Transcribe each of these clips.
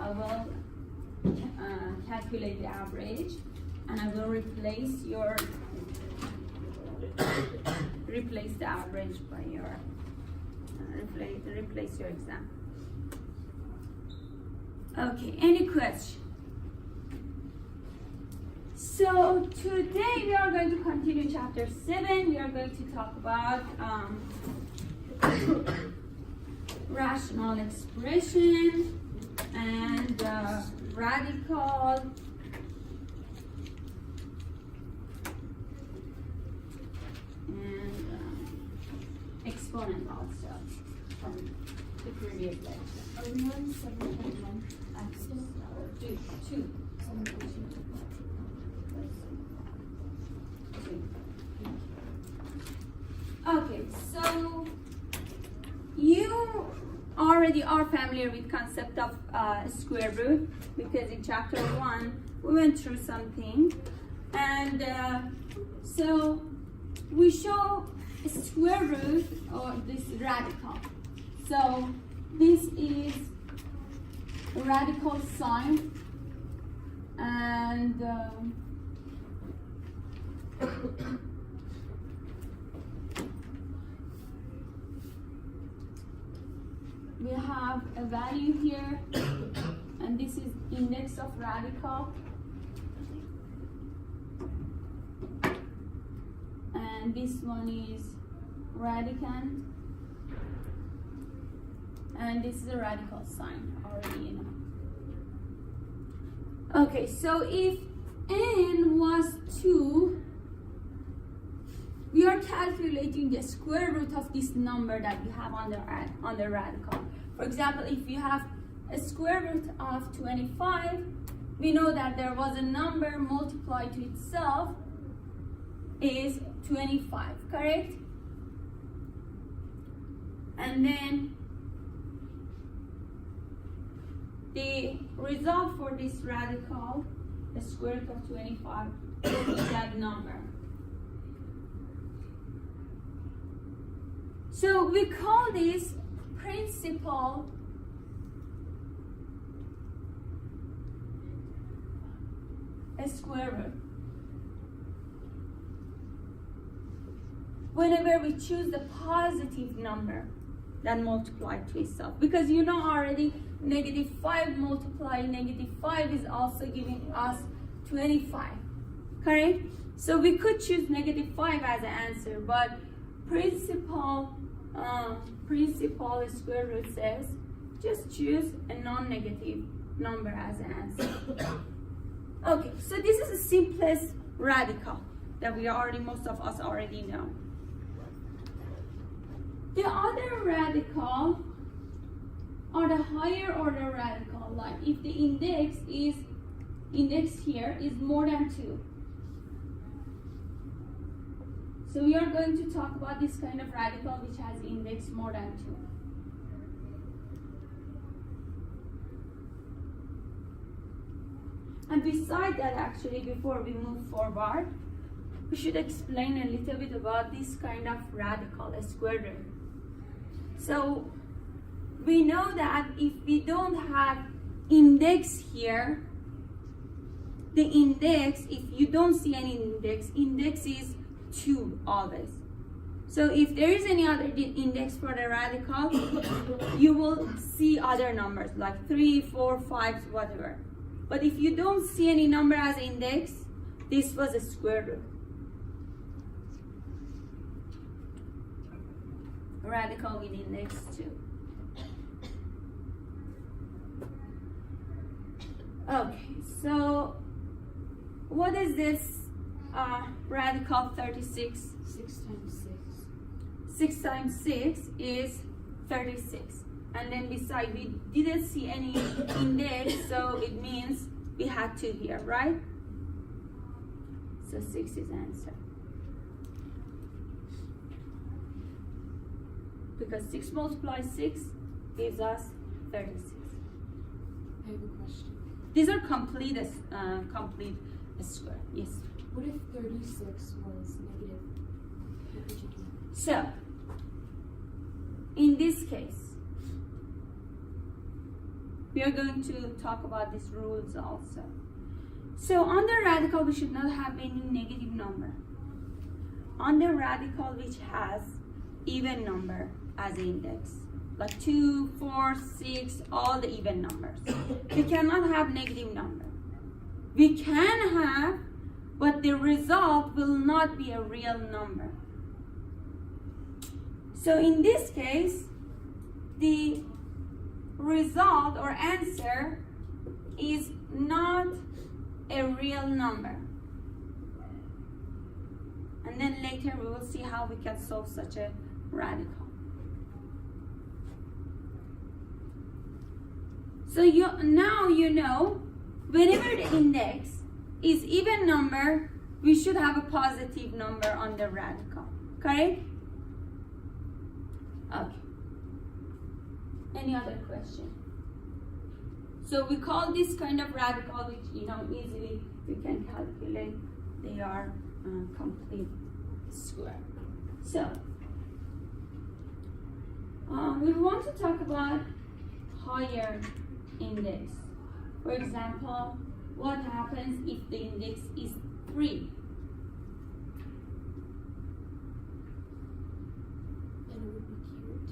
I will calculate the average, and I will replace the average by your replace your exam. Okay, any question? So today we are going to continue chapter 7. We are going to talk about rational expression and radical and exponent also from the previous lecture. Are we on 7.1? Two. Okay, so you already are familiar with concept of square root, because in chapter 1 we went through something, and so we show a square root or this radical. So this is a radical sign, and we have a value here, and this is index of radical, and this one is radicand, and this is a radical sign already, you know. Okay, so if n was 2, we are calculating the square root of this number that we have on the radical. For example, if you have a square root of 25, we know that there was a number multiplied to itself is 25, correct? And then the result for this radical, the square root of 25, is that number. So we call this principal a square root. Whenever we choose the positive number that multiplied to itself, because you know already -5 multiplying -5 is also giving us 25, correct? So we could choose -5 as an answer, but principal square root says just choose a non-negative number as an answer. Okay, so this is the simplest radical that most of us already know. The other radical are the higher order radical, like if the index here is more than 2. So we are going to talk about this kind of radical which has index more than 2. And beside that, actually, before we move forward, we should explain a little bit about this kind of radical, a square root. So we know that if we don't have index here, the index, if you don't see any index is 2 always. So if there is any other index for the radical, you will see other numbers like 3, 4, 5, whatever. But if you don't see any number as index, this was a square root. Radical with index 2. Okay, so what is this radical 36? 6 times 6. 6 times 6 is 36. And then beside, we didn't see any index, so it means we had 2 here, right? So 6 is answer. Because 6 multiplies 6 gives us 36. I have a question. These are complete square. Yes. What if 36 was negative? What would you do? So, in this case, We are going to talk about these rules also. So on the radical, we should not have any negative number. On the radical which has even number as index, like 2, 4, 6, all the even numbers. We cannot have negative number. We can have, but the result will not be a real number. So in this case, the result or answer is not a real number. And then later we will see how we can solve such a radical. So now you know, whenever the index is even number, we should have a positive number on the radical. Correct? Okay. Any other question? So we call this kind of radical, which easily we can calculate. They are complete square. So we want to talk about higher index. For example, what happens if the index is 3? Then it would be cubed.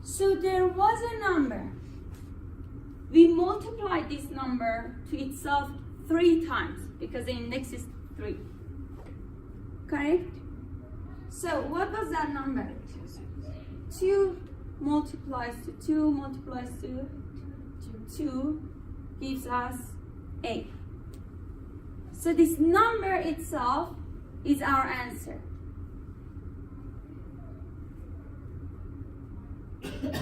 So there was a number. We multiplied this number to itself 3 times because the index is 3. Correct? So what was that number? 2 multiplies to 2 multiplies to 2 gives us 8. So this number itself is our answer. What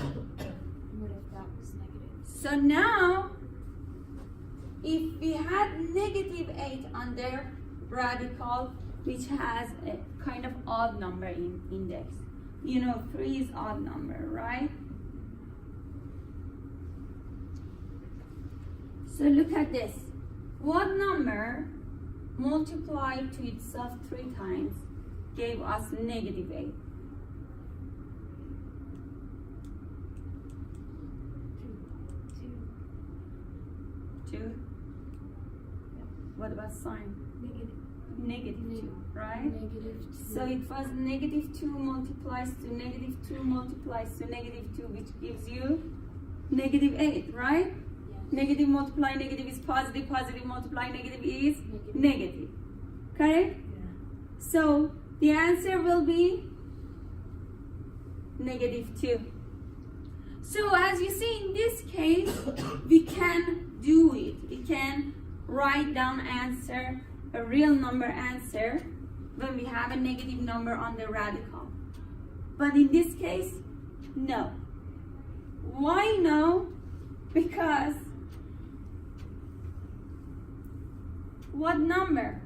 if that was negative? So now, if we had negative 8 on the radical, which has a kind of odd number in index. 3 is odd number, right? So look at this. What number multiplied to itself 3 times gave us negative 8? 2. What about sign? Negative 2, right? Negative 2. So it was negative 2 multiplies to negative 2 multiplies to negative 2, which gives you negative 8, right? Yes. Negative multiply negative is positive, positive multiply negative is negative. Correct? Yeah. So the answer will be negative 2. So as you see in this case, we can do it. We can write down answer, a real number answer, when we have a negative number on the radical. But in this case, no. Why no? Because what number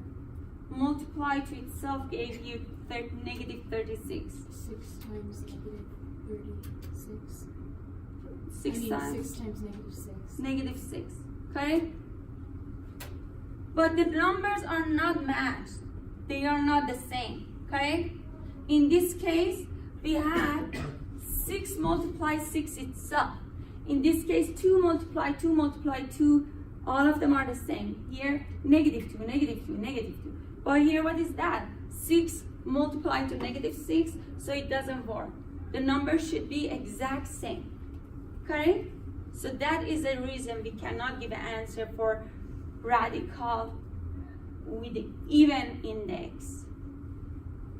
multiplied to itself gave you negative 36? 6 times negative 36. 6 times? 6 times negative 6. Negative 6. Okay? But the numbers are not matched. They are not the same. Okay? In this case, we have 6 multiply 6 itself. In this case, 2 multiply 2 multiply 2. All of them are the same. Here, negative 2, negative 2, negative 2. But here, what is that? 6 multiplied to negative 6, so it doesn't work. The number should be exact same. Okay? So that is the reason we cannot give an answer for radical with the even index.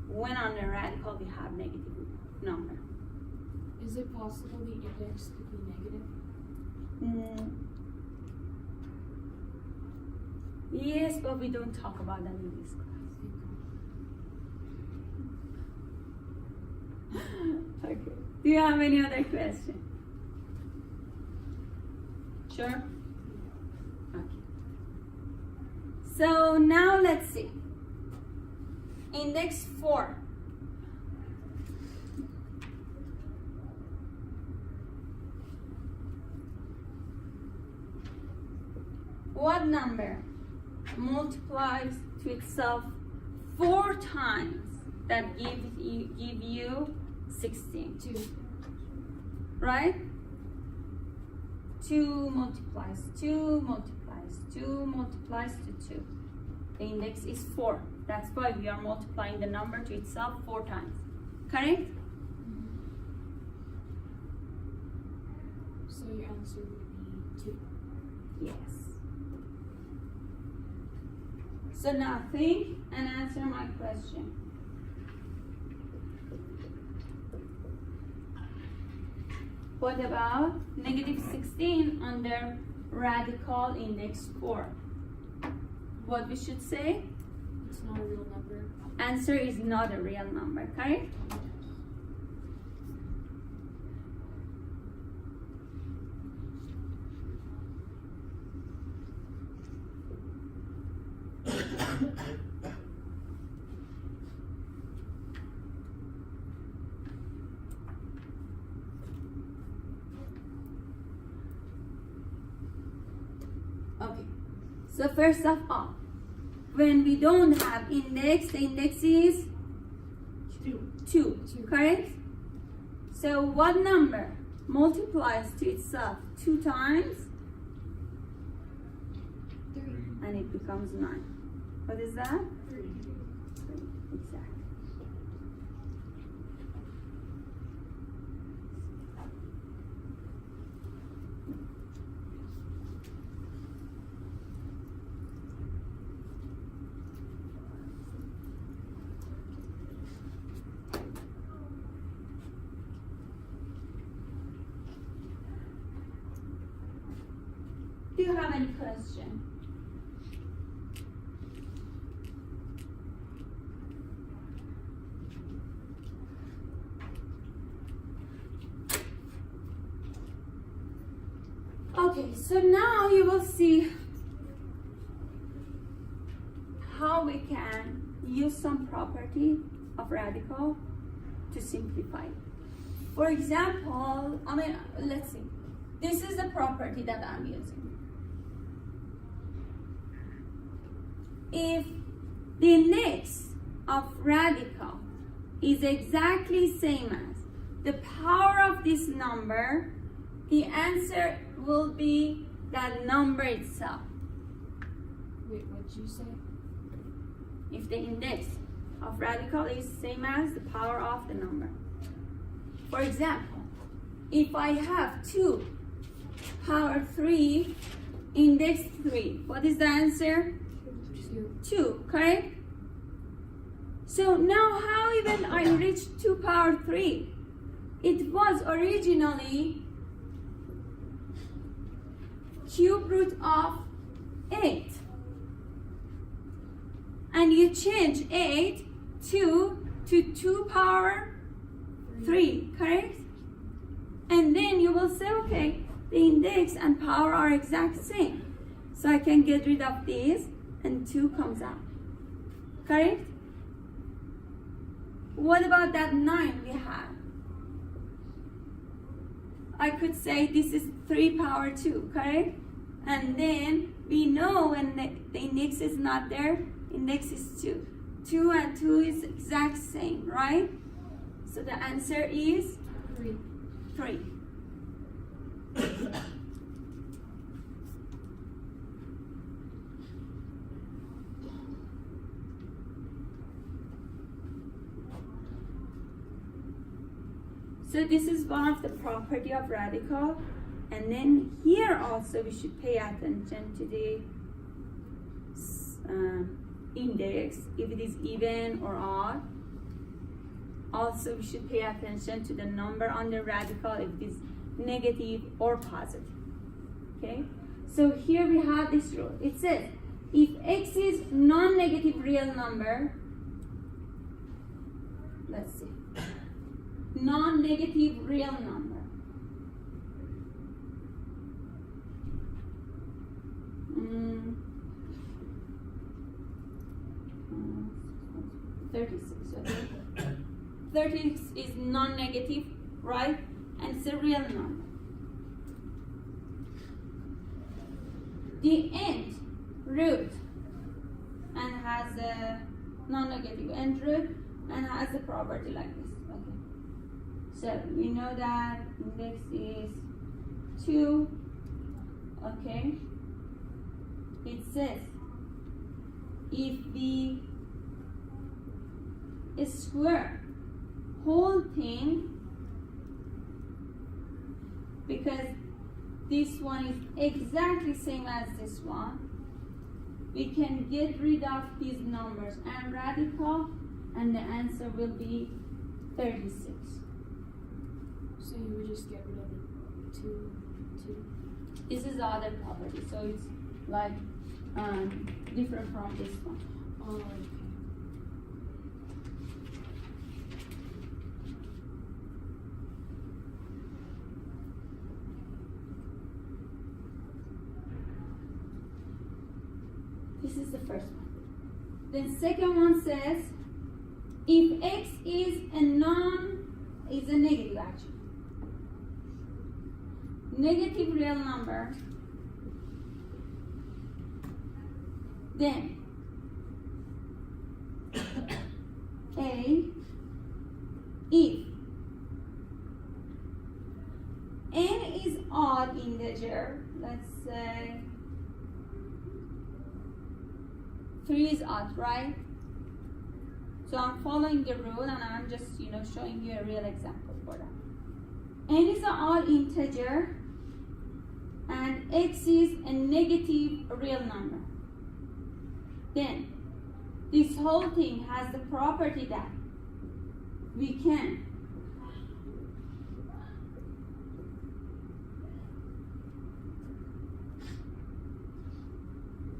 When on the radical we have negative number. Is it possible the index could be negative? Yes, but we don't talk about that in this class. Okay. Do you have any other question? Sure? Okay. So now let's see. Index 4. What number multiplies to itself 4 times that give you 16. 2. Right? 2 multiplies 2 multiplies 2 multiplies to 2. The index is 4. That's why we are multiplying the number to itself 4 times. Correct? So your answer would be 2. Yes. So now think and answer my question. What about negative 16 under radical index 4? What we should say? It's not a real number. Answer is not a real number, correct? Okay, so first of all, when we don't have index, the index is 2, correct? So what number multiplies to itself 2 times 3. and it becomes 9? What is that? 3. Exactly. Do you have any question? Okay, so now you will see how we can use some property of radical to simplify it. For example, let's see. This is the property that I'm using. If the index of radical is exactly same as the power of this number, the answer will be that number itself. Wait, what did you say? If the index of radical is same as the power of the number. For example, if I have 2 power 3 index 3, what is the answer? 2, correct? So now how even I reached 2 power 3? It was originally cube root of 8. And you change 8 to 2 power 3, correct? And then you will say, okay, the index and power are exact same. So I can get rid of these and 2 comes out, correct? What about that 9 we have? I could say this is 3 power 2, correct? And then we know when the index is not there, index is 2. 2 and 2 is exact same, right? So the answer is 3. 3. So this is one of the property of radical. And then here also we should pay attention to the index, if it is even or odd. Also we should pay attention to the number under radical, if it is negative or positive. Okay? So here we have this rule. It says, if x is non-negative real number, let's see, non-negative real number, 36, okay? 36 is non-negative, right? And it's a real number. The end root and has a non-negative end root and has a property like this, okay? So we know that index is 2. Okay. It says if we square whole thing, because this one is exactly same as this one, we can get rid of these numbers and radical, and the answer will be 36. So you would just get rid of the 2. This is the other property, so it's like different from this one. Oh, okay. This is the first one. Then second one says, if x is a negative actually, negative real number, then if n is odd integer, let's say 3 is odd, right? So I'm following the rule and I'm just, showing you a real example for that. N is an odd integer and x is a negative real number. Then this whole thing has the property that we can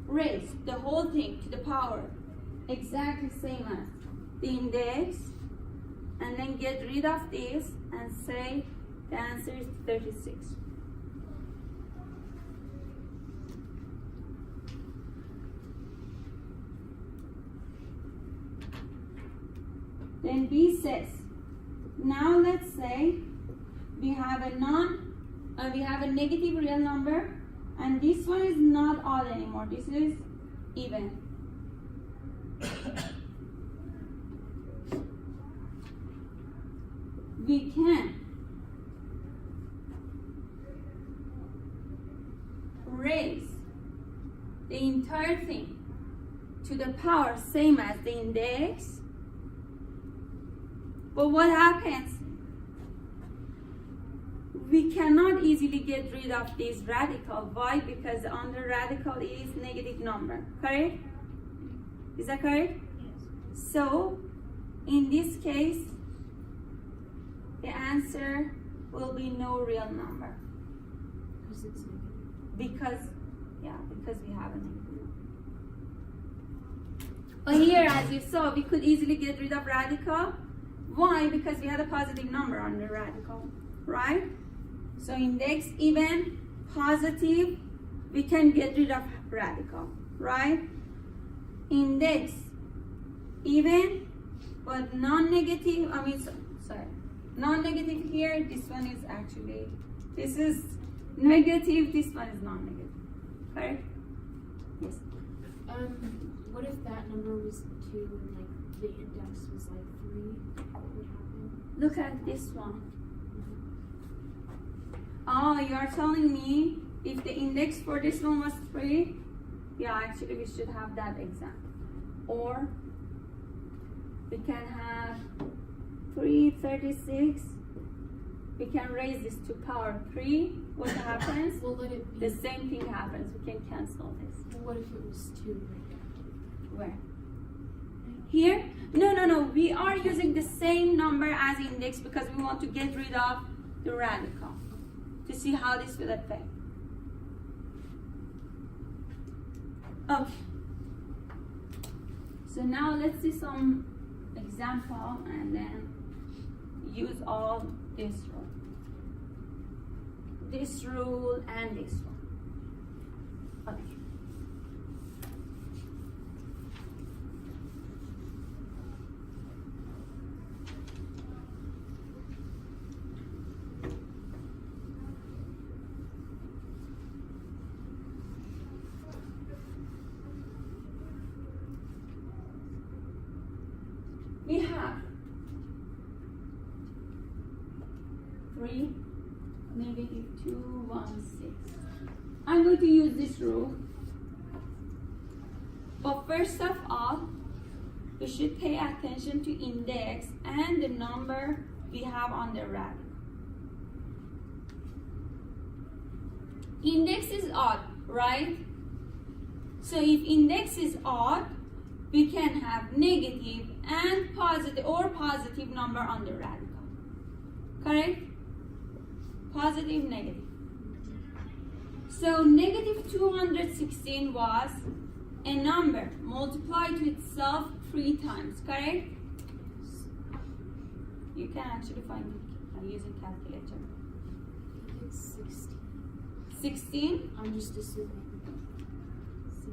raise the whole thing to the power exactly same as the index, and then get rid of this and say the answer is 36. Then B says, now let's say we have a negative real number, and this one is not odd anymore. This is even. We can raise the entire thing to the power same as the index. But what happens? We cannot easily get rid of this radical. Why? Because under radical is negative number. Correct? Is that correct? Yes. So, in this case, the answer will be no real number. Because it's negative. Because we have a negative number. But here, as you saw, we could easily get rid of radical. Why? Because we had a positive number under radical, right? So index even, positive, we can get rid of radical, right? Index even, but non-negative, non-negative here, this one is actually, this is negative, this one is non-negative, correct? Yes. What if that number was 2 and like the index was like 3? What would happen? Look at this one. Oh, you are telling me if the index for this one was 3? Yeah, actually we should have that example. Or we can have 336. We can raise this to power 3. What happens? Well, let it be. The same thing happens. We can cancel this. Well, what if it was 2 right there? Where? Here? No. We are using the same number as index because we want to get rid of the radical to see how this will affect. Okay. So now let's see some example and then use all this rule. This rule and this one. Okay. We have 3, negative 216. I'm going to use this rule. But first of all, we should pay attention to index and the number we have on the radical. Index is odd, right? So if index is odd, we can have negative and positive number on the radical. Correct? Positive, negative. So negative 216 was a number multiplied to itself 3 times, correct? You can actually find it using calculator. It's 16. 16? I'm just assuming. 16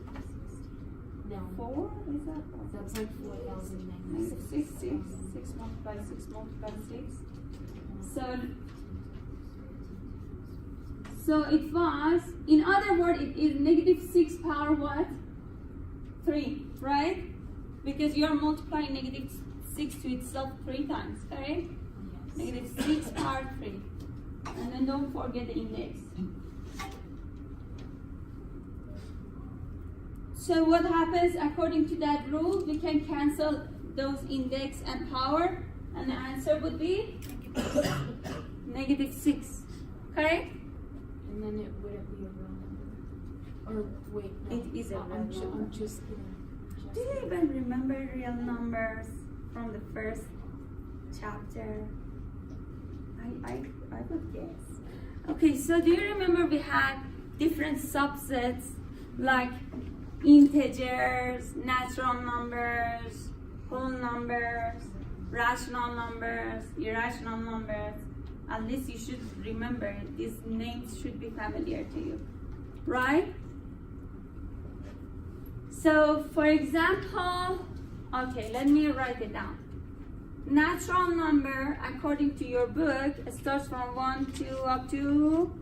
times 16. No. 4? Is that 4? That's like 4,096. 6 multiplied 6 multiplied 6. So it was, in other words, it is negative 6 power what? 3, right? Because you are multiplying negative 6 to itself 3 times, correct? Yes. Negative 6 power 3. And then don't forget the index. So what happens according to that rule? We can cancel those index and power, and the answer would be negative 6, correct? And then it wouldn't be a real number. Or wait, no. It is a real I'm number. just gonna. Do you even remember real numbers from the first chapter? I would guess. Okay, so do you remember we had different subsets like integers, natural numbers, whole numbers, rational numbers, irrational numbers? At least you should remember it. These names should be familiar to you, right? So, for example, okay, let me write it down. Natural number, according to your book, starts from 1, 2, up to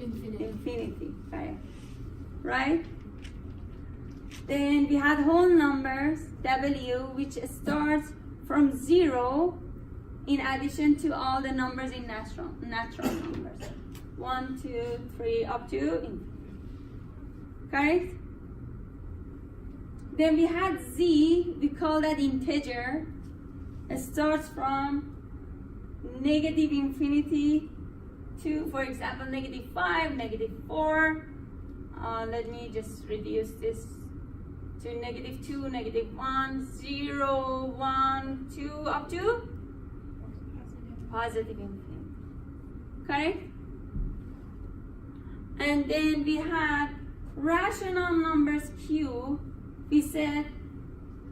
infinity, right? Then we had whole numbers, W, which starts from 0 in addition to all the numbers in natural numbers. 1, 2, 3, up to infinity. Correct? Then we had Z, we call that integer. It starts from negative infinity to, for example, negative 5, negative 4. Let me just reduce this to negative 2, negative 1, 0, 1, 2, up to positive infinity. Correct? And then we had rational numbers Q. We said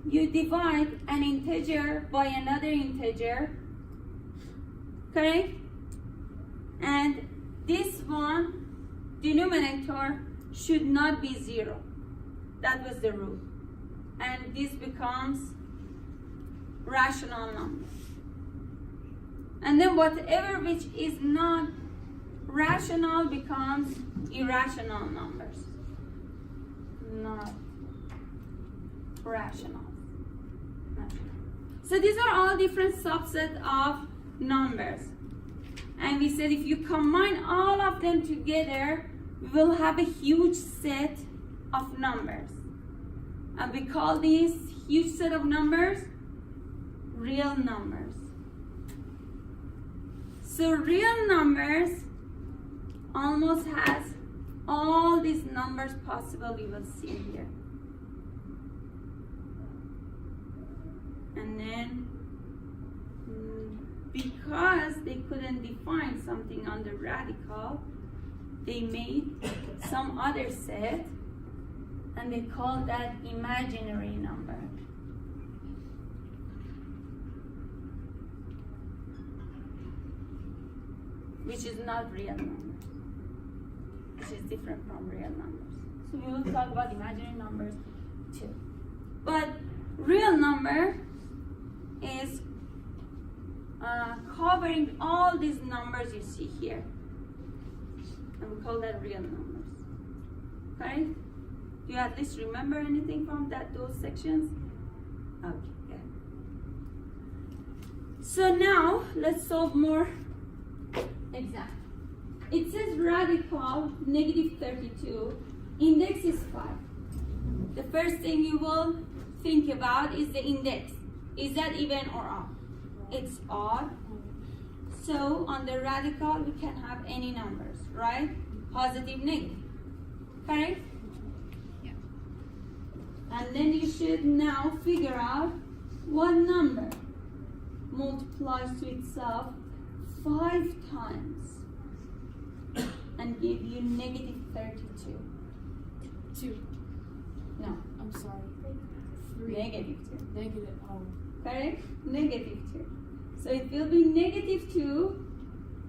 you divide an integer by another integer, correct? And this one, denominator, should not be 0. That was the rule. And this becomes rational number. And then whatever which is not rational becomes irrational numbers. Not rational. So these are all different subsets of numbers. And we said if you combine all of them together, we will have a huge set of numbers. And we call this huge set of numbers real numbers. So real numbers almost has all these numbers possible we will see here. And then because they couldn't define something on the radical, they made some other set and they called that imaginary number. Which is not real numbers. Which is different from real numbers. So we will talk about imaginary numbers too. But real number is covering all these numbers you see here. And we call that real numbers. Okay? Do you at least remember anything from those sections? Okay, good. So now let's solve more exact. It says radical negative 32, index is 5. The first thing you will think about is the index. Is that even or odd? It's odd. So on the radical we can have any numbers, right? Positive, negative. Correct? Yeah. And then you should now figure out what number multiplies to itself 5 times and give you negative 32. 2. No, I'm sorry. 3. negative 2. Negative. Oh. Correct? Negative 2. So it will be negative 2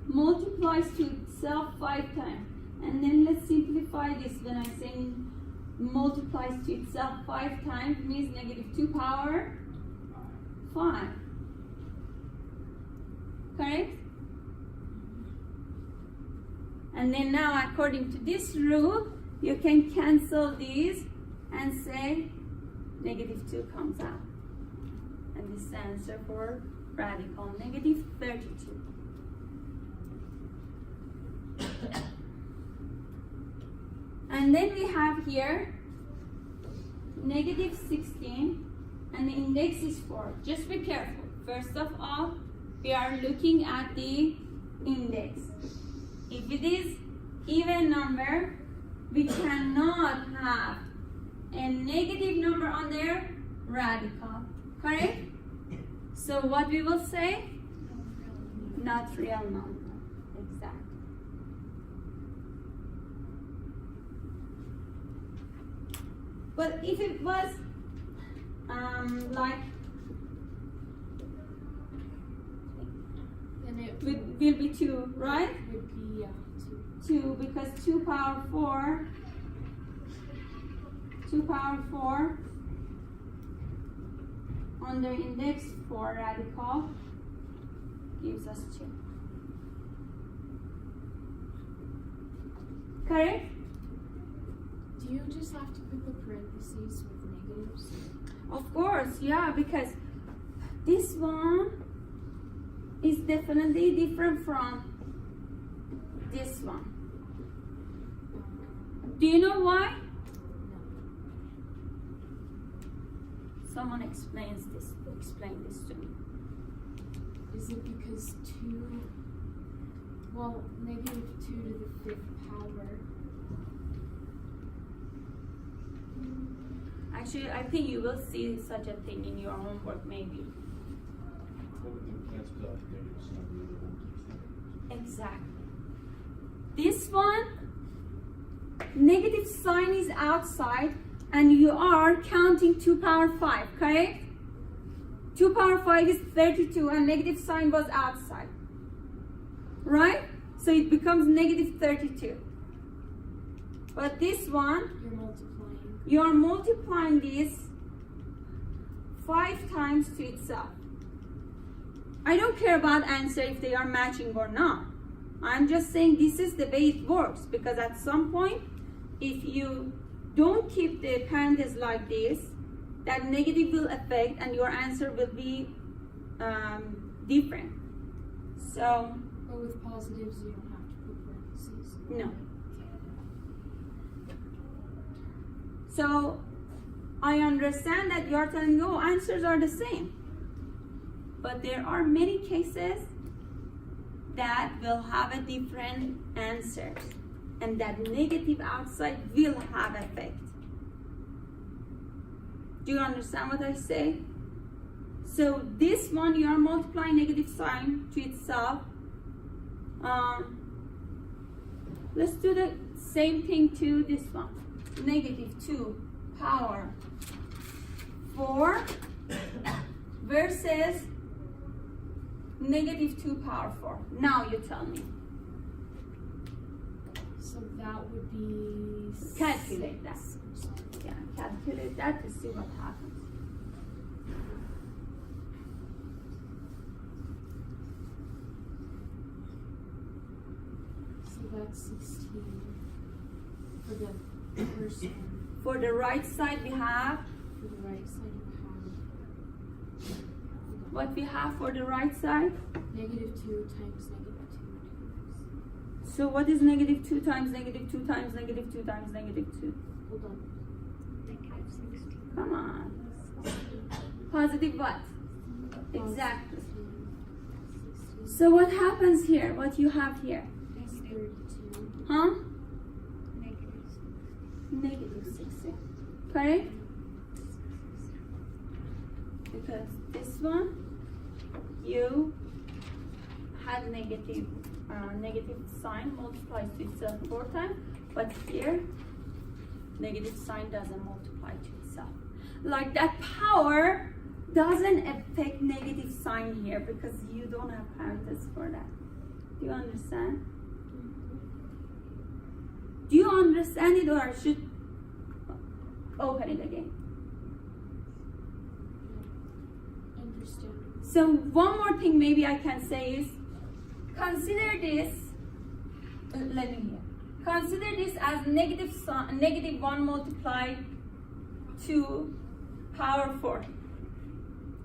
multiplies to itself 5 times. And then let's simplify this. When I'm saying multiplies to itself 5 times, means negative 2 power 5. Correct? And then now according to this rule, you can cancel these and say negative 2 comes out. And this is the answer for radical negative 32. And then we have here negative 16 and the index is 4. Just be careful. First of all, we are looking at the index. If it is even number, we cannot have a negative number on their radical. Correct? So what we will say? Not real number. Exactly. But if it was like Then it will be 2, right? would be 2 because 2 power 4 on the index 4 radical gives us 2. Correct? Do you just have to put the parentheses with negatives? Of course, yeah, because this one is definitely different from this one. Do you know why? Someone explain this to me. Is it because 2, well, negative 2 to the 5th power? Actually, I think you will see such a thing in your homework, maybe. Exactly. This one, negative sign is outside, and you are counting 2 power 5, correct? 2 power 5 is 32, and negative sign was outside. Right? So it becomes negative 32. But this one, You're multiplying. you are multiplying this 5 times to itself. I don't care about answer if they are matching or not. I'm just saying this is the way it works, because at some point, if you don't keep the parentheses like this, that negative will affect and your answer will be different. So, But with positives, you don't have to put parentheses. no. So, I understand that you are telling me, oh, answers are the same. But there are many cases that will have a different answers, and that negative outside will have effect. Do you understand what I say? So this one, you are multiplying negative sign to itself. Let's do the same thing to this one. Negative 2 power 4 versus negative 2 power 4. Now you tell me. So that would be... Calculate that. I'm sorry. Yeah, calculate that to see what happens. So that's 16 for the first one. For the right side we have For the right side, you have What we have for the right side? Negative 2 times negative 2. So what is negative 2 times negative 2 times negative 2 times negative 2? Hold on. Negative 16. Come on. Positive what? Exactly. So what happens here? What you have here? Negative 32. Huh? negative 6. Negative 6. Correct? Because this one, you had negative sign multiplies to itself 4 times, but here, negative sign doesn't multiply to itself. Like that power doesn't affect negative sign here because you don't have parentheses for that. Do you understand? Do you understand it, or I should open it again? Understand. So one more thing maybe I can say is, consider this, let me hear. Consider this as negative 1 multiplied to power 4.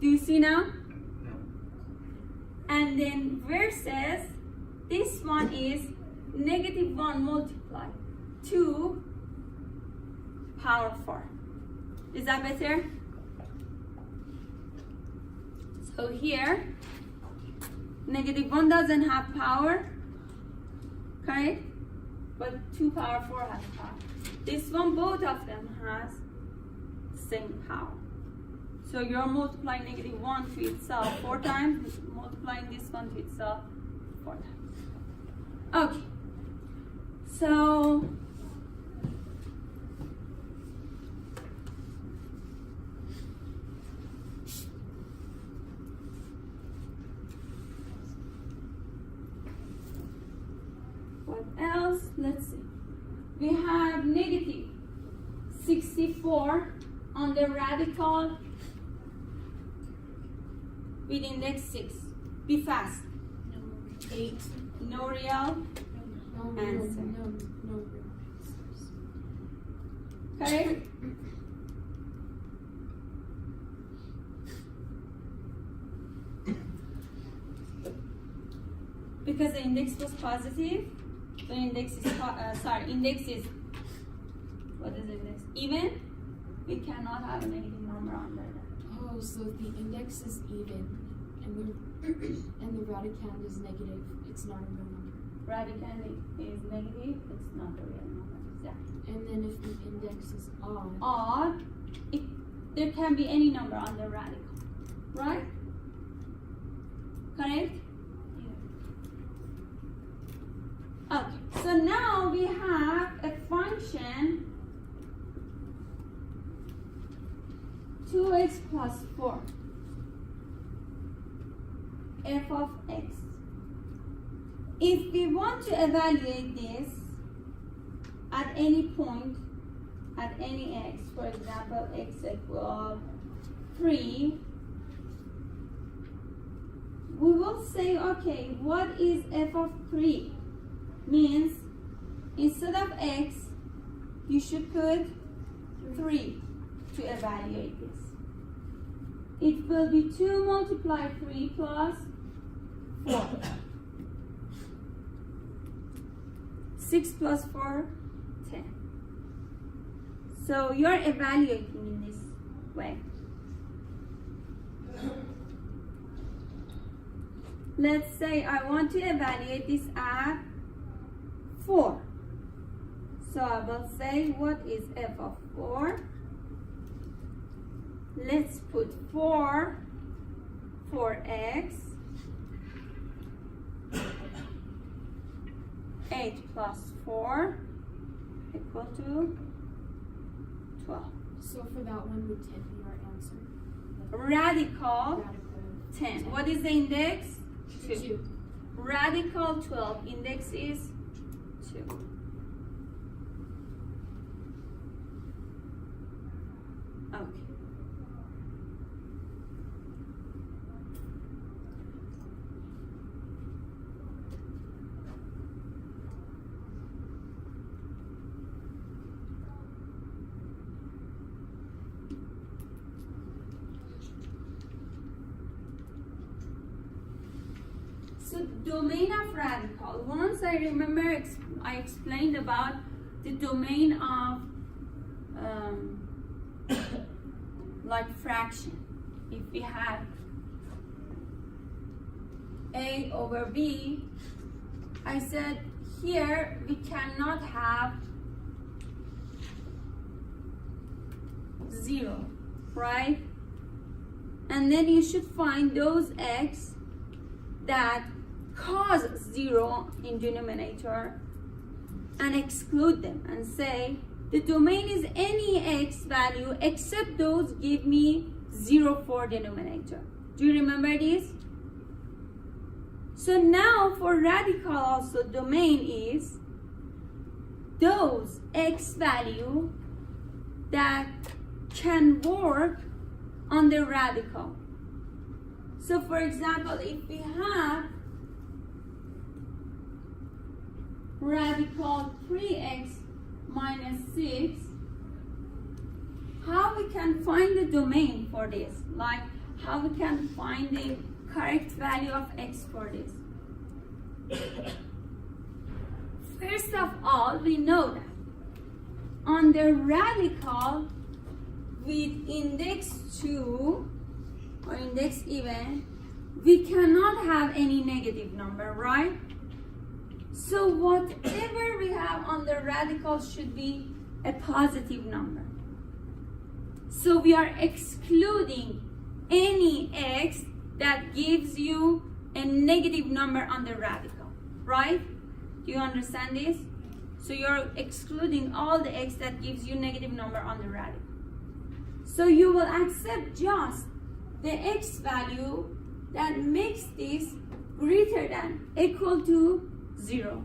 Do you see now? And then versus this one is negative 1 multiplied to power 4. Is that better? So here, negative 1 doesn't have power, correct? But 2 power 4 has power. This one, both of them has same power. So you're multiplying negative 1 to itself 4 times, multiplying this one to itself 4 times. Okay. So what else? Let's see. We have negative 64 on the radical with index 6. Be fast. 8. No real. Answer. No. Correct? Because the index was positive, the index is index is, what is index? Even, we cannot have a negative number under that. Oh, so if the index is even and the radicand is negative, it's not a real number. Radicand is negative, it's not a real number. Exactly. And then if the index is odd, Odd, there can be any number under radical, right? Correct? Okay, so now we have a function 2x plus 4 f of x. If we want to evaluate this at any point, at any x, for example, x equals 3, we will say, okay, what is f of 3? Means, instead of x, you should put 3 to evaluate this. It will be 2 multiplied 3 plus 4. 6 plus 4, 10. So you're evaluating in this way. Let's say I want to evaluate this at 4. So I will say, what is f of 4? Let's put 4 for x. 8 plus 4 equal to 12. so for that one would 10 be our answer? Radical Radical 10. What is the index? 2. 2. Radical 12. Index is 2. Okay. So domain of radical. Once I remember I explained about the domain of like fraction. If we have a over b, I said here we cannot have 0, right? And then you should find those x that cause 0 in denominator and exclude them and say the domain is any x value except those give me 0 for denominator. Do you remember this? So now for radical also domain is those x value that can work on the radical. So for example, if we have radical 3x minus 6, how we can find the domain for this? Like how we can find the correct value of x for this? First of all, we know that on the radical with index 2 or index even, we cannot have any negative number, right? So whatever we have on the radical should be a positive number. So we are excluding any x that gives you a negative number on the radical, right? Do you understand this? So you're excluding all the x that gives you negative number on the radical. So you will accept just the x value that makes this greater than equal to 0.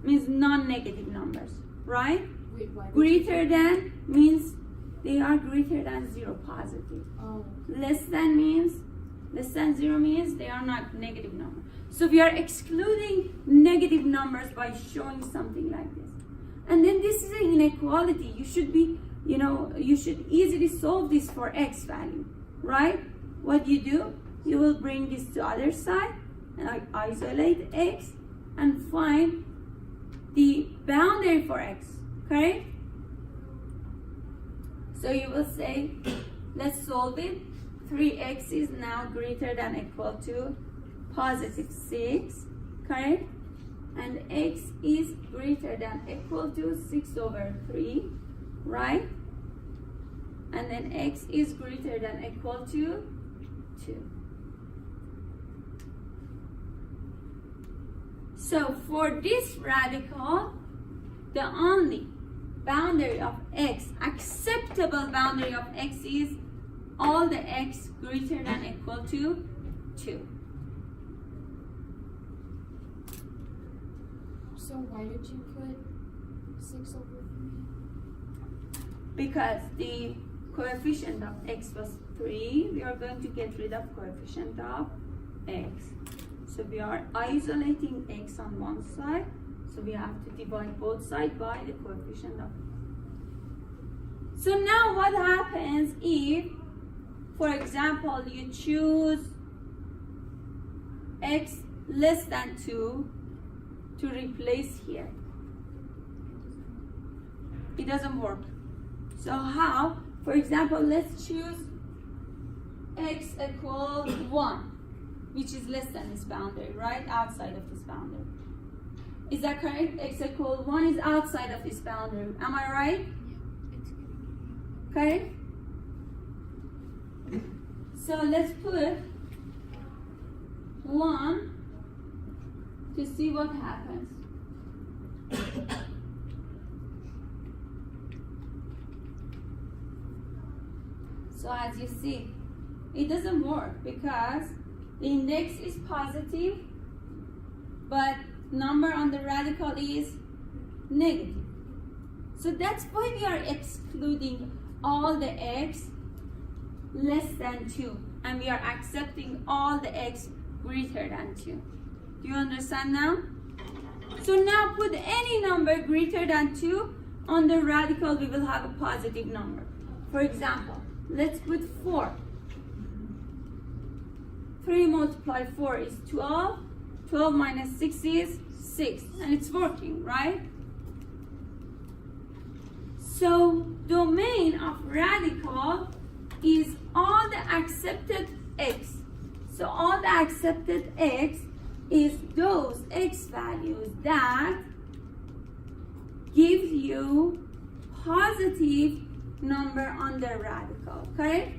Means non-negative numbers, right? Wait, why? Greater than means they are greater than 0 positive. Oh. Less than 0 means they are not negative numbers. So we are excluding negative numbers by showing something like this. And then this is an inequality. You should be, you should easily solve this for x value, right? What you do, you will bring this to other side and isolate x and find the boundary for x, correct? So you will say, let's solve it. 3x is now greater than equal to positive 6, correct? And x is greater than equal to 6 over 3, right? And then x is greater than equal to 2. So for this radical, the only boundary of x, acceptable boundary of x is all the x greater than equal to 2. So why did you put 6 over 3? Because the coefficient of x was 3, we are going to get rid of coefficient of x. So we are isolating x on one side, so we have to divide both sides by the coefficient of x. So now what happens if, for example, you choose x less than 2 to replace here? It doesn't work. So how? For example, let's choose x equals 1, which is less than this boundary, right? Outside of this boundary. Is that correct? X equals 1 is outside of this boundary. Am I right? Yeah, it's good. Correct? So let's put 1 to see what happens. So as you see, it doesn't work because the index is positive, but number on the radical is negative. So that's why we are excluding all the x less than 2, and we are accepting all the x greater than 2. Do you understand now? So now put any number greater than 2 on the radical, we will have a positive number. For example, let's put 4. 3 multiplied 4 is 12. 12 minus 6 is 6. And it's working, right? So domain of radical is all the accepted x. So all the accepted x is those x values that gives you positive number on the radical, correct?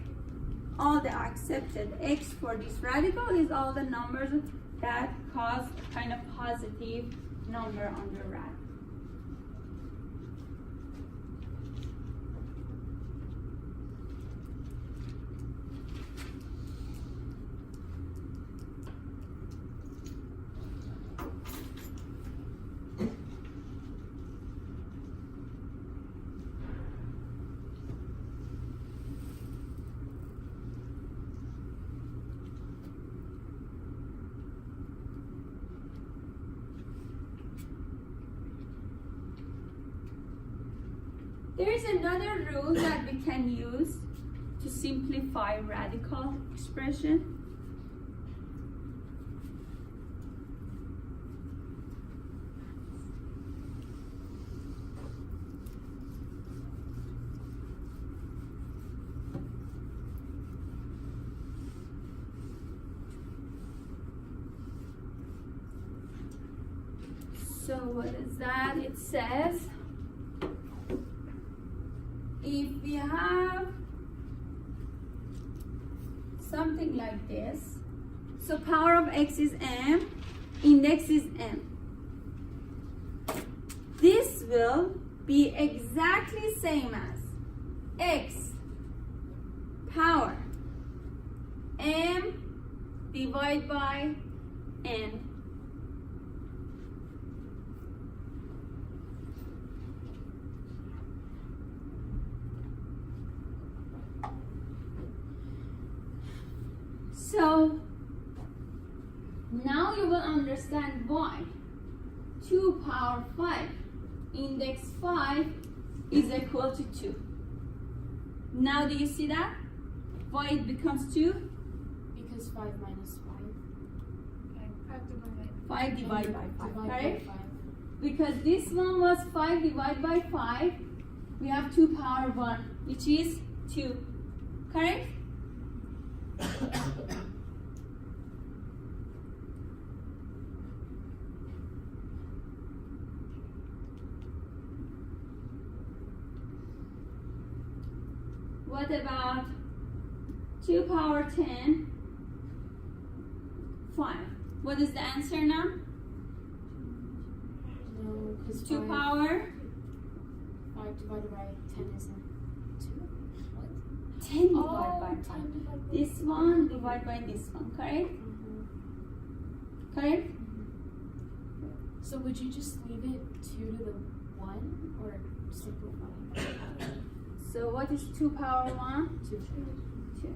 All the accepted x for this radical is all the numbers that cause kind of positive number on the radical. There is another rule that we can use to simplify radical expression. So what is that? It says if we have something like this, so power of x is m, index is m. This will be exactly same as x power m divided by n. So now you will understand why 2 power 5 index 5 is equal to 2. Now do you see that? Why it becomes 2? Because 5 minus 5. 5 divided by 5, Divide correct? by 5. Because this one was 5 divided by 5, we have 2 power 1, which is 2, correct? What about 2 power 10, 5? What is the answer now? No, because 2 power 5 divided by 10 is 2. 10 divided Oh, by 5. 10 divided by This one divided by this one, correct? Correct? So would you just leave it 2 to the 1 or simplify? So what is 2 power 1? 2. 2.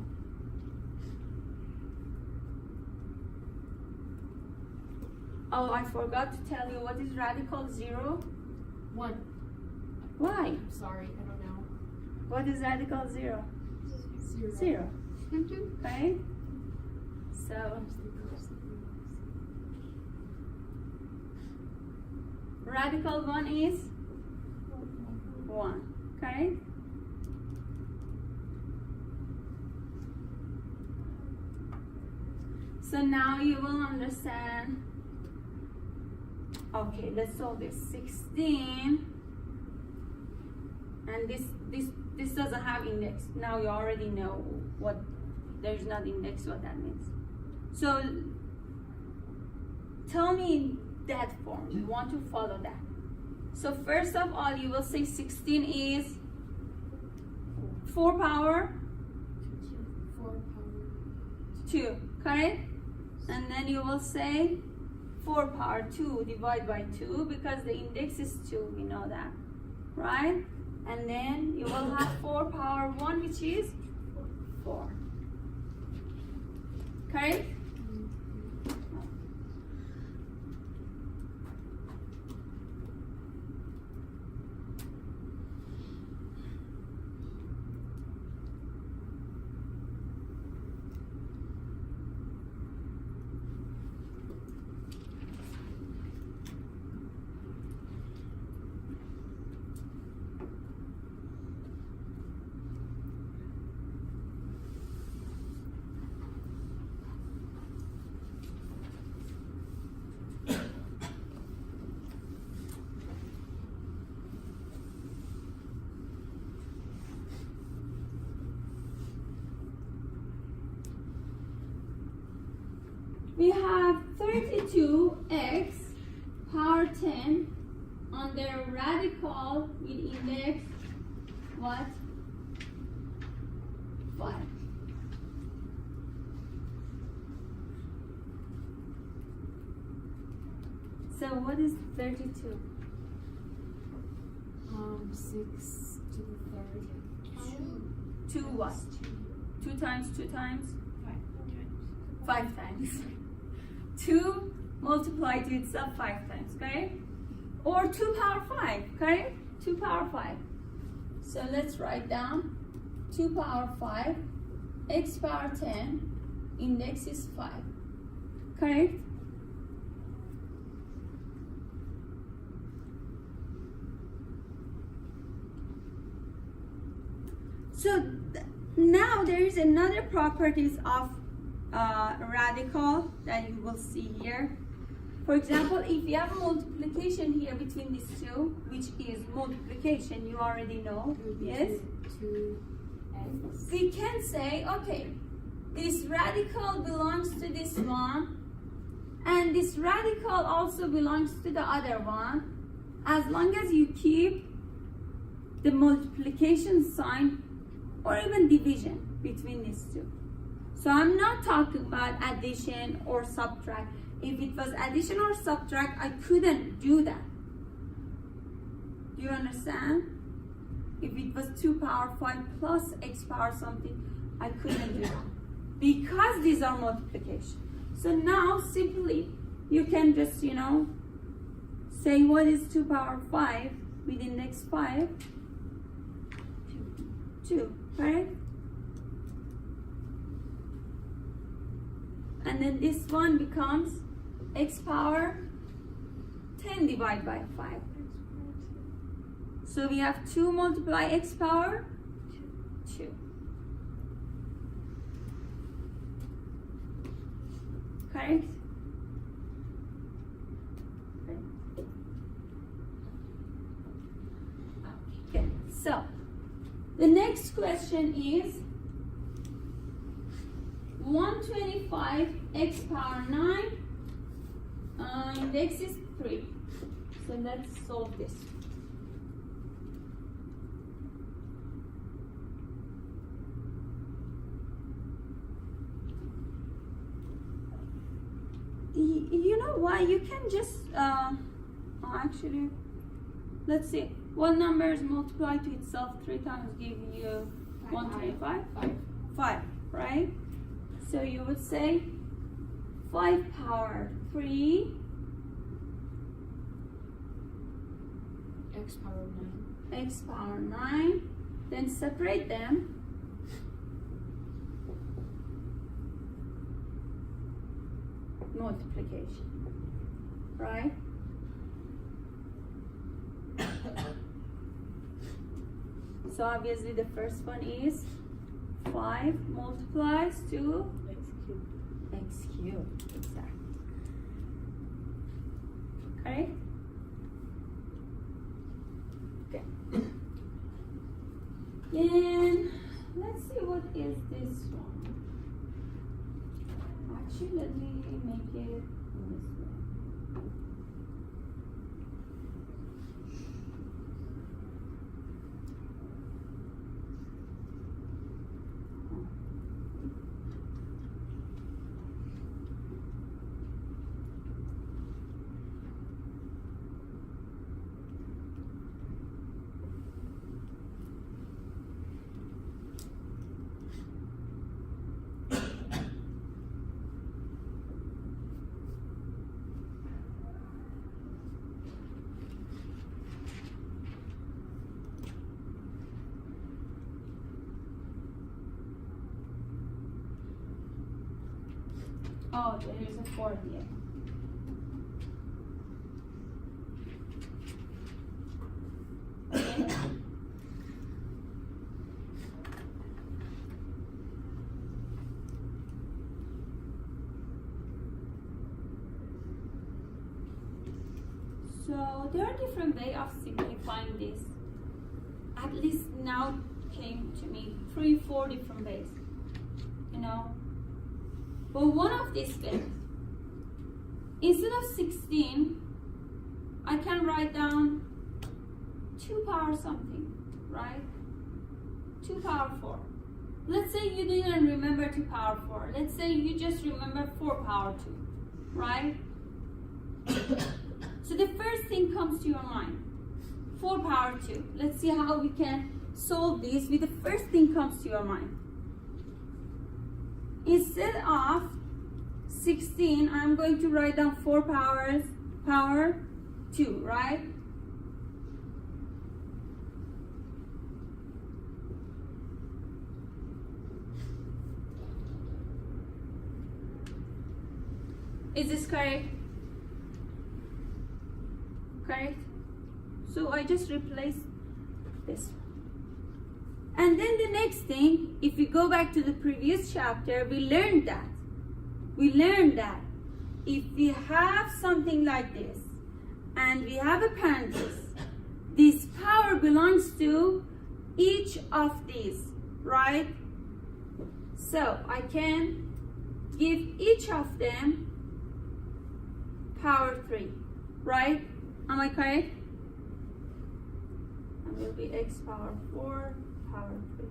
Oh, I forgot to tell you, what is radical 0? 1. Why? I'm sorry, I don't know. What is radical 0? 0. 0. Okay? So radical 1 is 1. Okay? So now you will understand. Okay, let's solve this. 16, and this doesn't have index. Now you already know what there's not index, what that means. So tell me in that form. You want to follow that. So first of all, you will say 16 is 4 power 4 power 2, correct? And then you will say 4 power 2 divided by 2 because the index is 2, we know that, right? And then you will have 4 power 1, which is 4. Correct? we have 32x power 10 under radical with index what? 5. So what is 32? 6 to the third. 2 what? 2 times 2 times? 5 times. 2 multiplied to itself 5 times, correct? Or 2 power 5, correct? 2 power 5. So let's write down 2 power 5, x power 10, index is 5, correct? So now there is another properties of radical that you will see here. For example, if you have a multiplication here between these two, which is multiplication, you already know, yes? 2x. We can say, okay, this radical belongs to this one, and this radical also belongs to the other one, as long as you keep the multiplication sign or even division between these two. So I'm not talking about addition or subtract. If it was addition or subtract, I couldn't do that. Do you understand? If it was 2 power 5 plus x power something, I couldn't do that. Because these are multiplication. So now simply you can just, say what is 2 power 5 with index 5? 2, right? And then this one becomes x power 10 divided by 5. So we have 2 multiply x power 2. Correct? Okay, so the next question is 125 x power 9, index is 3. So let's solve this. You know why? You can just actually, let's see. What number is multiplied to itself 3 times giving you 125? 5, right? So you would say 5 power 3 X power 9. x power 9. Then separate them. Multiplication, right? So obviously the first one is 5 multiplies to x cubed, exactly. Correct? Okay. Then let's see what is this one. Actually, let me make it this way. Oh, there is a 4 here. Okay. So there are different ways of simplifying this. At least now came to me 3-4 different ways. But one of these ways instead of 16, I can write down 2 power something, right? 2 power 4. Let's say you didn't remember 2 power 4. Let's say you just remember 4 power 2, right? So the first thing comes to your mind, 4 power 2. Let's see how we can solve this with the first thing comes to your mind. Instead of 16, I'm going to write down 4 power 2, right? Is this correct? Correct? So I just replace this. And then the next thing, if we go back to the previous chapter, we learned that if we have something like this and we have a parenthesis, this power belongs to each of these, right? So I can give each of them power 3, right? Am I correct? And will be x power 4 power 3.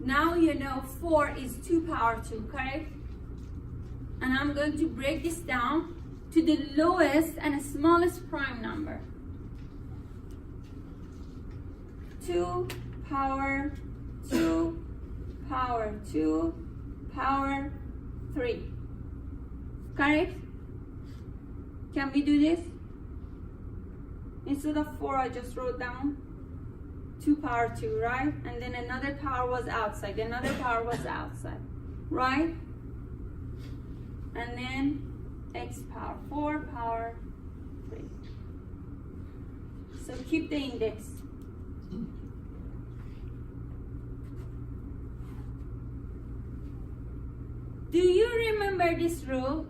Now you know 4 is 2 power 2, correct? And I'm going to break this down to the lowest and smallest prime number. 2 power 2 power 2 power 3. Correct? Can we do this? Instead of 4, I just wrote down 2 power 2, right? And then another power was outside, another power was outside, right? And then x power 4 power 3. So keep the index. Do you remember this rule?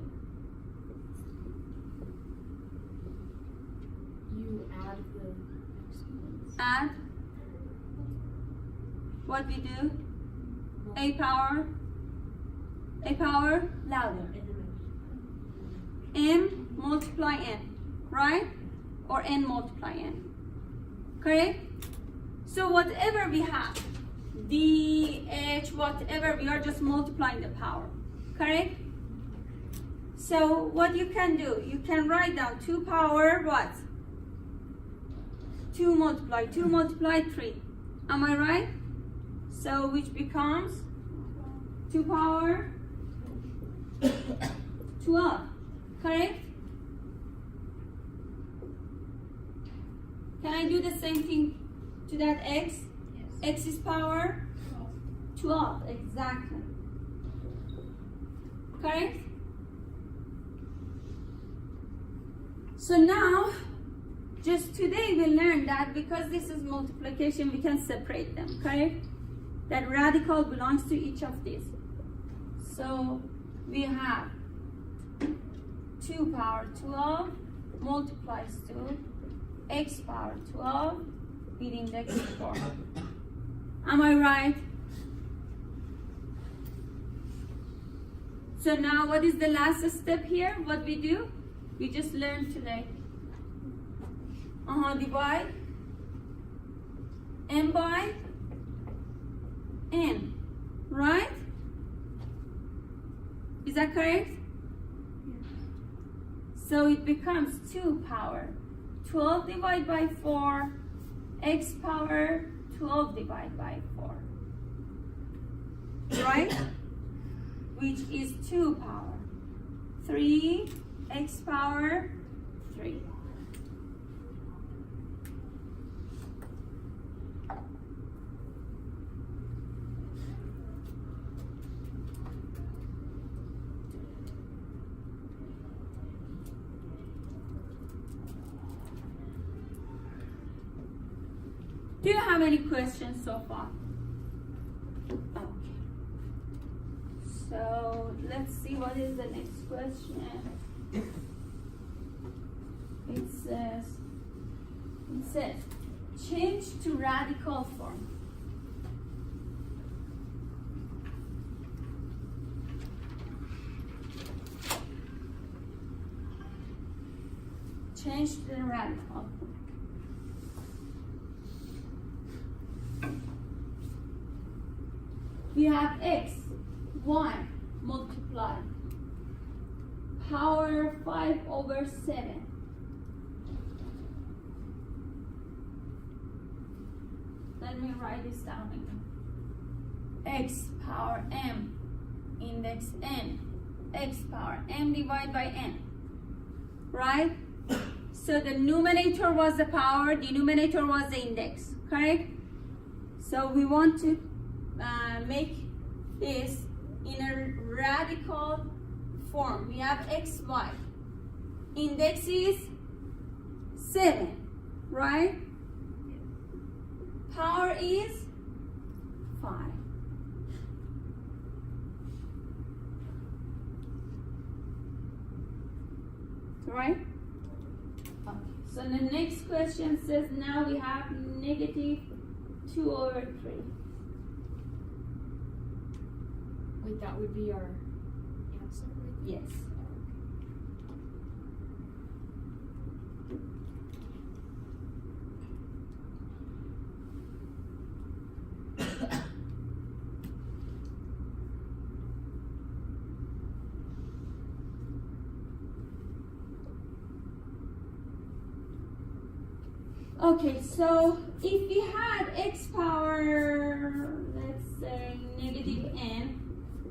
You add the exponents. Add. What we do? A power louder. M multiply n, right? Or n multiply n. Correct? So whatever we have, D, H, whatever, we are just multiplying the power. Correct? So what you can do, you can write down 2 power what? 2 multiply 3. Am I right? So which becomes 2 power 12. Correct? Can I do the same thing to that x? Yes. X is power 12. Exactly. Correct? So now, just today we learned that because this is multiplication, we can separate them. Correct? That radical belongs to each of these. So we have 2 power 12 multiplies to x power 12 with index 4. Am I right? So now what is the last step here? What we do? We just learned today. Divide m by n, right? Is that correct? So it becomes 2 power 12 divided by 4 x power 12 divided by 4, right? Which is 2 power 3 x power 3. Do you have any questions so far? Okay. So let's see what is the next question. It says change to radical form. Change to the radical form. We have x, y multiplied power 5/7. Let me write this down again. X power m, index n, x power m divided by n. Right? So the numerator was the power, denominator was the index, correct? So we want to make this in a radical form. We have x, y. Index is 7, right? Power is 5. Right? Okay. So the next question says now we have negative 2/3. Wait, that would be our answer, right? Yes. Okay, so if we had x power, let's say negative n,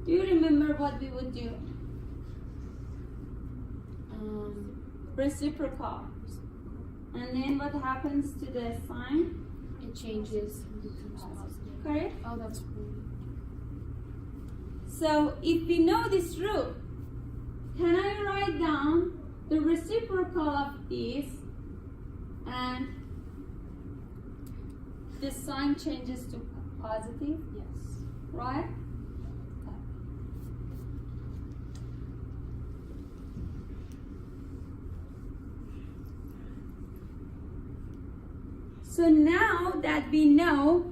do you remember what we would do? Reciprocal. And then what happens to the sign? It changes and becomes positive. Correct? Oh, that's cool. So if we know this rule, can I write down the reciprocal of this and the sign changes to positive? Yes. Right? So now that we know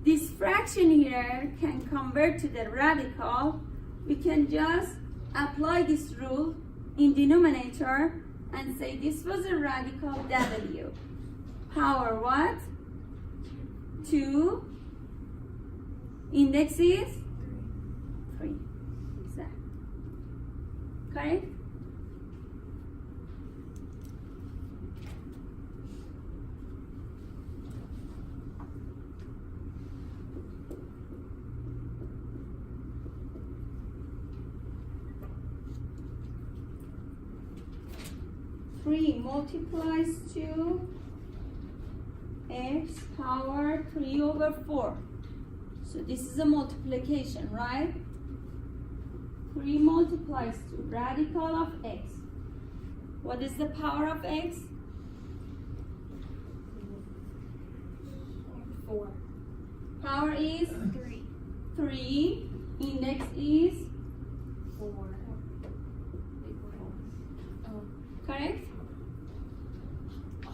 this fraction here can convert to the radical, we can just apply this rule in denominator and say this was a radical W. Power what? 2. Index is 3. Exactly. Correct? Three multiplies to x power 3/4. So this is a multiplication, right? 3 multiplies to radical of x. What is the power of x? 4. Power is 3. 3. Index is 4. Oh. correct? Oh.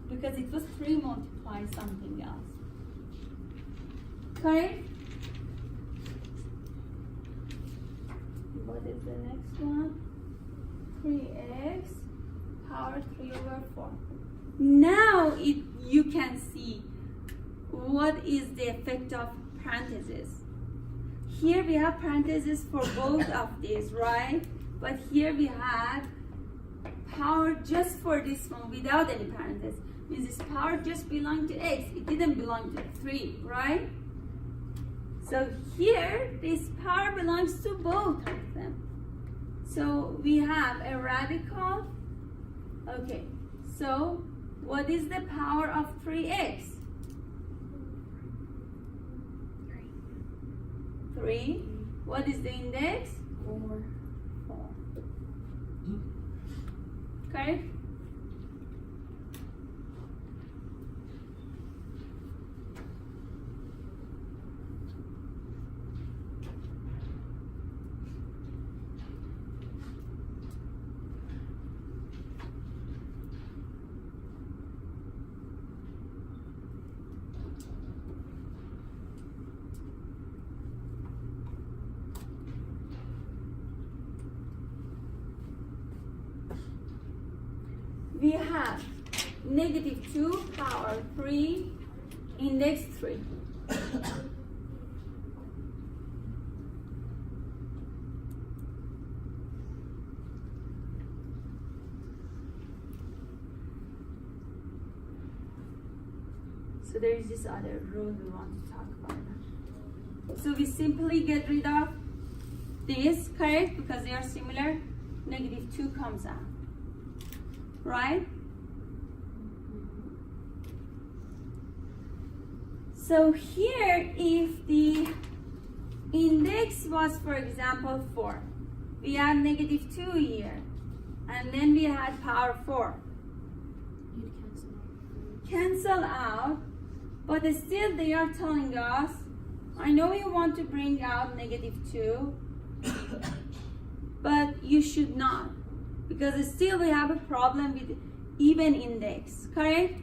Because it was 3 multiplied something else. Correct? What is the next one? 3x power 3/4. Now you can see what is the effect of parentheses. Here we have parentheses for both of these, right? But here we had power just for this one without any parentheses. Means this power just belonged to x. It didn't belong to 3, right? So here, this power belongs to both of them. So we have a radical. Okay, so what is the power of 3x? 3. What is the index? 4. 4. Correct? we have negative 2 power 3 index 3. So there is this other rule we want to talk about now. So we simply get rid of this, correct? Because they are similar. Negative 2 comes out. Right? So here, if the index was, for example, 4, we had negative 2 here, and then we had power 4. You'd Cancel out, but still they are telling us, I know you want to bring out negative 2, but you should not, because still we have a problem with even index, correct?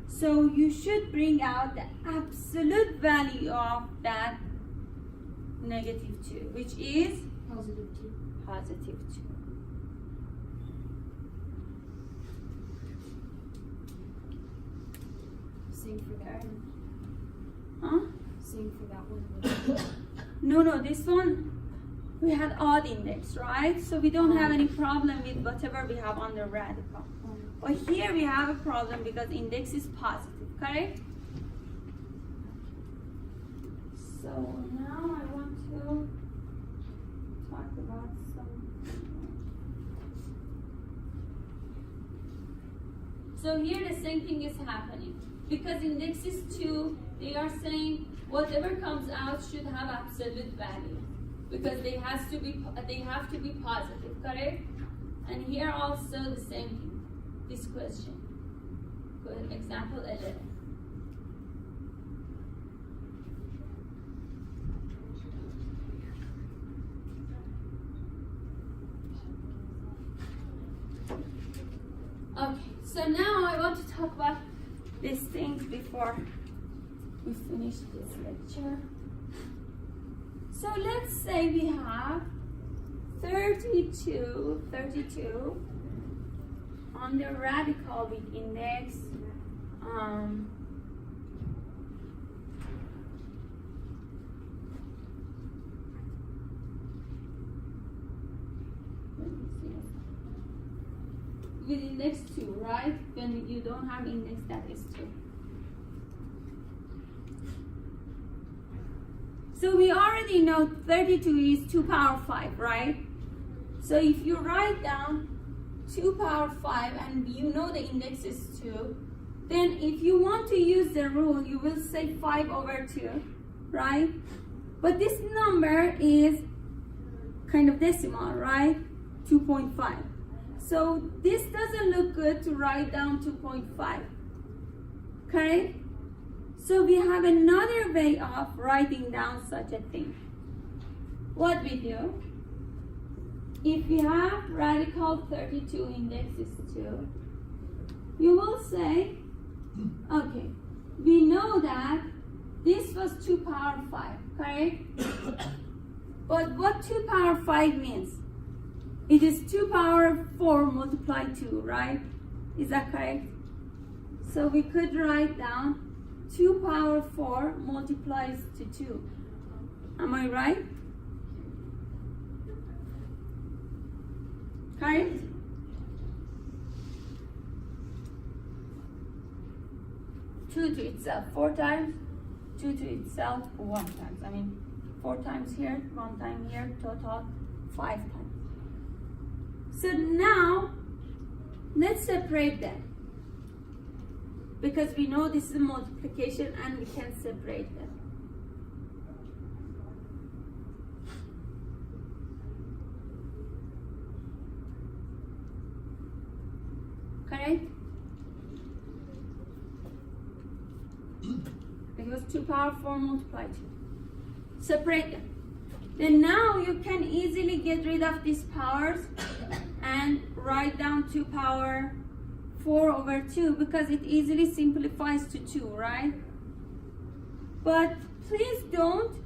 So you should bring out the absolute value of that negative 2, which is positive 2. positive 2. Same for that one. Huh? Same for that one. No, this one we had odd index, right? So we don't have any problem with whatever we have under radical. But here we have a problem because index is positive, correct? So now I want to talk about so here the same thing is happening. Because index is 2, they are saying whatever comes out should have absolute value. Because they have to be positive, correct? And here also the same thing. This question. Good. Example 11. Okay, so now I want to talk about these things before we finish this lecture. So let's say we have 32 on the radical with index with index 2, right? When you don't have index, that is 2. So we already know 32 is 2 power 5, right? So if you write down 2 power 5 and you know the index is 2, then if you want to use the rule, you will say 5 over 2, right? But this number is kind of decimal, right? 2.5. So this doesn't look good to write down 2.5, correct? So we have another way of writing down such a thing. What we do, if we have radical 32 index is 2, you will say, okay, we know that this was 2 power 5, correct? But what 2 power 5 means? It is 2 power 4 multiplied 2, right? Is that correct? So we could write down 2 power 4 multiplies to 2. Am I right? Correct? Two to itself 4 times, 2 to itself 1 times. I mean 4 times here, 1 time here, total 5 times. So now let's separate them. Because we know this is a multiplication and we can separate them. Correct? It was 2 power 4 multiplied 2. Separate them. Then now you can easily get rid of these powers and write down 2 power 4 over 2 because it easily simplifies to 2, right? But please don't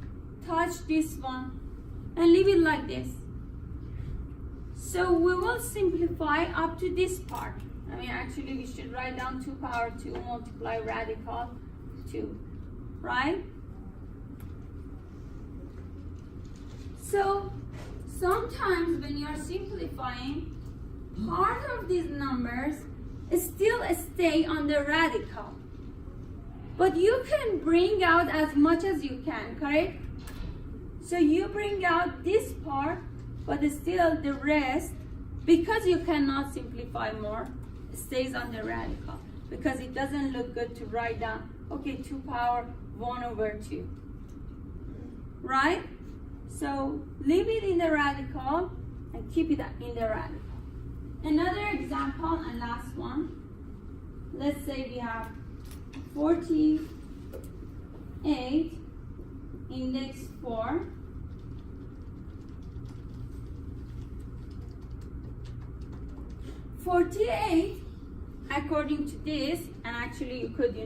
touch this one and leave it like this. So we will simplify up to this part. I mean, actually, we should write down 2 power 2 multiply radical 2, right? So, sometimes when you are simplifying, part of these numbers still stay on the radical. But you can bring out as much as you can, correct? So you bring out this part, but still the rest, because you cannot simplify more, stays on the radical. Because it doesn't look good to write down, okay, 2 power 1 over 2. Right? So leave it in the radical and keep it in the radical. Another example and last one. Let's say we have 48 index 4 48 according to this, and actually you could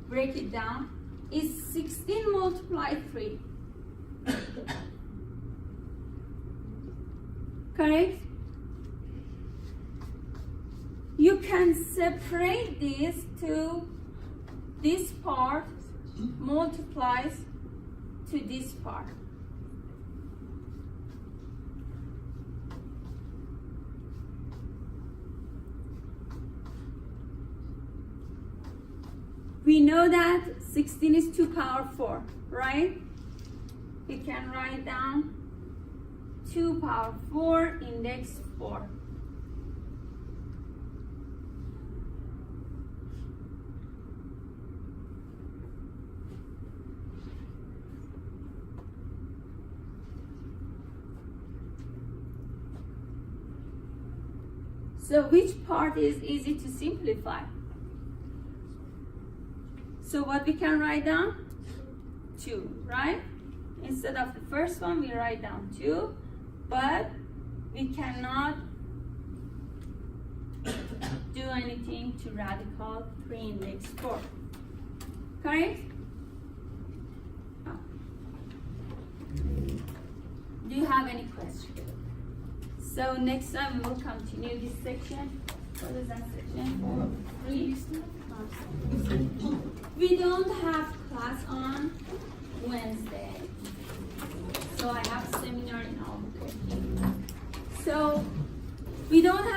break it down, is 16 multiplied 3. Correct? You can separate this to this part multiplies to this part. We know that 16 is 2 power 4, right? We can write down 2 power 4 index 4. So which part is easy to simplify? So what we can write down? 2, right? Instead of the first one, we write down 2, but we cannot do anything to radical 3 index 4. Correct? Oh. Do you have any questions? So next time we will continue this section. What is that section? 3. We don't have class on Wednesday.